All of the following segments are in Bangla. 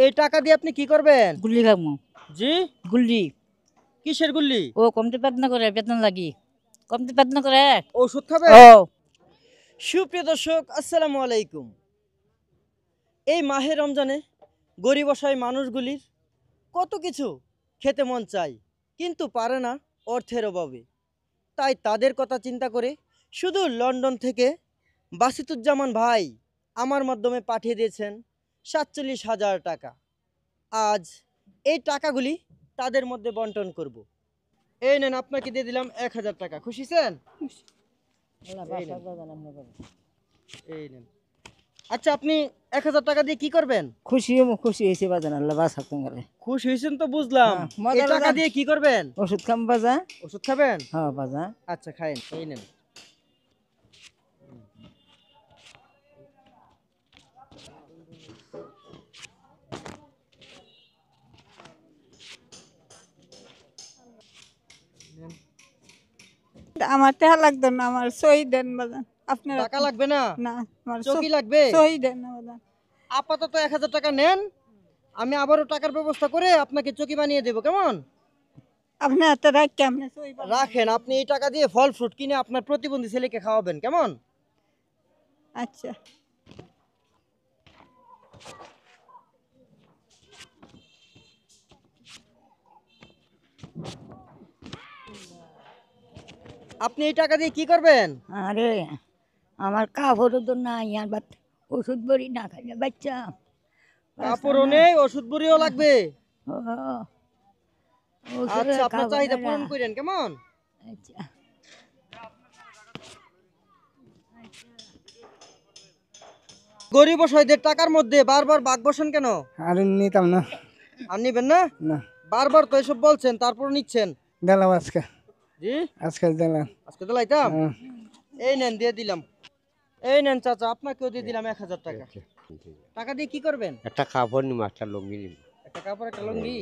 এই টাকা দিয়ে আপনি কি করবেন? গুল্লি খামু। জি? গুল্লি। কিসের গুল্লি? ও কমতে পেতনা করে বেতন লাগি। কমতে পেতনা করে। ওষুধ খাবেন? ও সুপ্রিয় দর্শক, আসসালামু আলাইকুম। এই মাহে রমজানে গরিব অসহায় মানুষগুলির কত কিছু খেতে মন চায়, কিন্তু পারে না অর্থের অভাবে। তাই তাদের কথা চিন্তা করে শুধু লন্ডন থেকে বাসিতুজ্জামান ভাই আমার মাধ্যমে পাঠিয়ে দিয়েছেন ৪৭,০০০ টাকা। আজ এই টাকাগুলি তাদের মধ্যে বন্টন করব। এই নেন, আপনাকে দিয়ে দিলাম ১,০০০ টাকা। খুশি ছেন? এই নেন। আচ্ছা, আপনি ১,০০০ টাকা দিয়ে কি করবেন? খুশি হয়েছে বাজান, আল্লাহ বাস হাকুম করে। খুশি হয়েছেন তো বুঝলাম। এই টাকা দিয়ে কি করবেন? ওষুধ খাম বাজা। ওষুধ খাবেন? হ্যাঁ বাজা। আচ্ছা, খায়েন। এই নেন। আমার টাকা লাগবে না, আমার সই দেন বাজান। আপনার টাকা লাগবে না? না, আমার চকি লাগবে? সই দেন না বাজান। আপাতত ১,০০০ টাকা নেন, আমি আবারও টাকার ব্যবস্থা করে আপনাকে চকি বানিয়ে দেবো, কেমন? আপনি এত রাখ কেমন সই রাখেন। আপনি এই টাকা দিয়ে ফল ফ্রুট কিনে আপনার প্রতিবন্ধী ছেলেকে খাওয়াবেন, কেমন? আচ্ছা। আপনি এই টাকা দিয়ে কি করবেন? আরে আমার কাপড়ও তো নাই, আর বাট ওষুধ বড়ি না খাইলে বাচ্চা। কাপড়ও নেই, ওষুধ বড়িও লাগবে। ও, আচ্ছা, আপনার চাহিদা পূরণ করেন, কেমন? আচ্ছা। গরিব অসহায়দের টাকার মধ্যে বারবার ভাগ বসান কেন? আরে নিতাম না। আর নিবেন না? না, বারবার তো এসব বলছেন, তারপর নিচ্ছেন। দিলাম আজকে। জি? আজকে দিলাম। আজকে তো লাইতাম। এই নেন, দিয়ে দিলাম। এই নেন চাচা, আপনাকেও দিয়ে দিলাম ১,০০০ টাকা। টাকা দিয়ে কি করবেন? একটা কাপড় নিম, একটা লুঙ্গি নিম, একটা কাপড়, একটা লুঙ্গি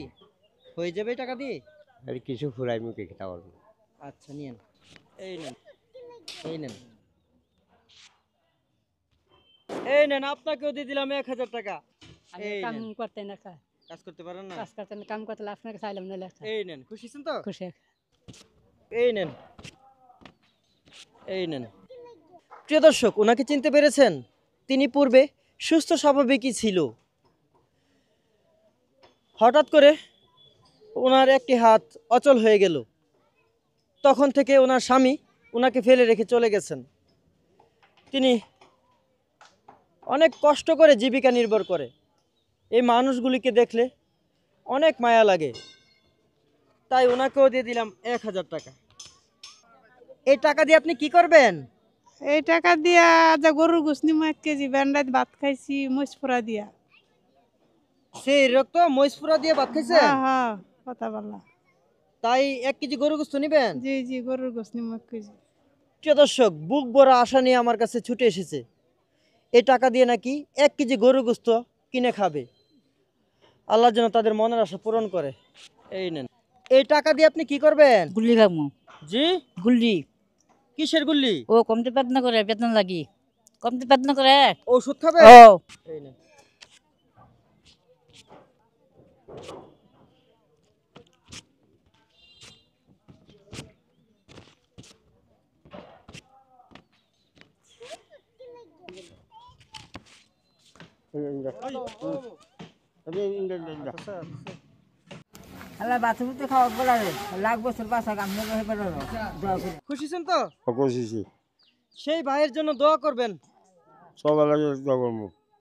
হয়ে যাবে এই টাকা দিয়ে? আর কিছু ফুরাই মুখে খেতে পারবো। আচ্ছা, নিয়েন। এই নেন, এই নেন, এই নেন, আপনাকেও দিয়ে দিলাম ১,০০০ টাকা। এই কাম নেন। করতে না কাজ কাজ করতে পারেন না? করতে না, কাম করতে আপনাকে চাইলাম না লেখা। এই নেন, খুশি ছিলেন তো? খুশি। এই নেন, এই নেন। প্রিয় দর্শক, ওনাকে চিনতে পেরেছেন? তিনি পূর্বে সুস্থ স্বাভাবিকই ছিল। হঠাৎ করে ওনার একটি হাত অচল হয়ে গেল। তখন থেকে ওনার স্বামী ওনাকে ফেলে রেখে চলে গেছেন। তিনি অনেক কষ্ট করে জীবিকা নির্ভর করে। এই মানুষগুলিকে দেখলে অনেক মায়া লাগে, তাই ওনাকেও দিয়ে দিলাম ১,০০০ টাকা। এই টাকা দিয়ে আপনি কি করবেন? এই টাকা দিয়া যা গরুর গোস নিমু 1 কেজি, বেন্ডাত ভাত খাইছি মরিচপুরা দিয়া। সেই রক্ত মহিষপুরা দিয়ে ভাত খাইছেন? হ্যাঁ হ্যাঁ, কথা বললা। তাই 1 কেজি গরু গোস্ত নিবেন? জি জি, গরুর গোস নিমু 1 কেজি। প্রিয় দর্শক, বুক ভরা আশা নিয়ে আমার কাছে ছুটে এসেছে। এই টাকা দিয়ে নাকি 1 কেজি গরু গোস্ত কিনে খাবে। আল্লাহ যেন তাদের মনের আশা পূরণ করে। এই নেন। এই টাকা দিয়ে আপনি কি করবেন? গুল্লি খামু। জি? গুল্লি। কিসের গুল্লি? ও কমতে পেতনা করে বেতন লাগি। কমতে পেতনা করে। ওষুধ খাবে? ও এই নেন। আল্লাহ বাথরুমে খাওয়া বলা রে লাখ বছর বাসা কাম নেবে হয়ে পারো। খুশি ছিলেন তো? খুশি সেই ভাইয়ের জন্য দোয়া করবেন। সবাই লাগে দোয়া করবো।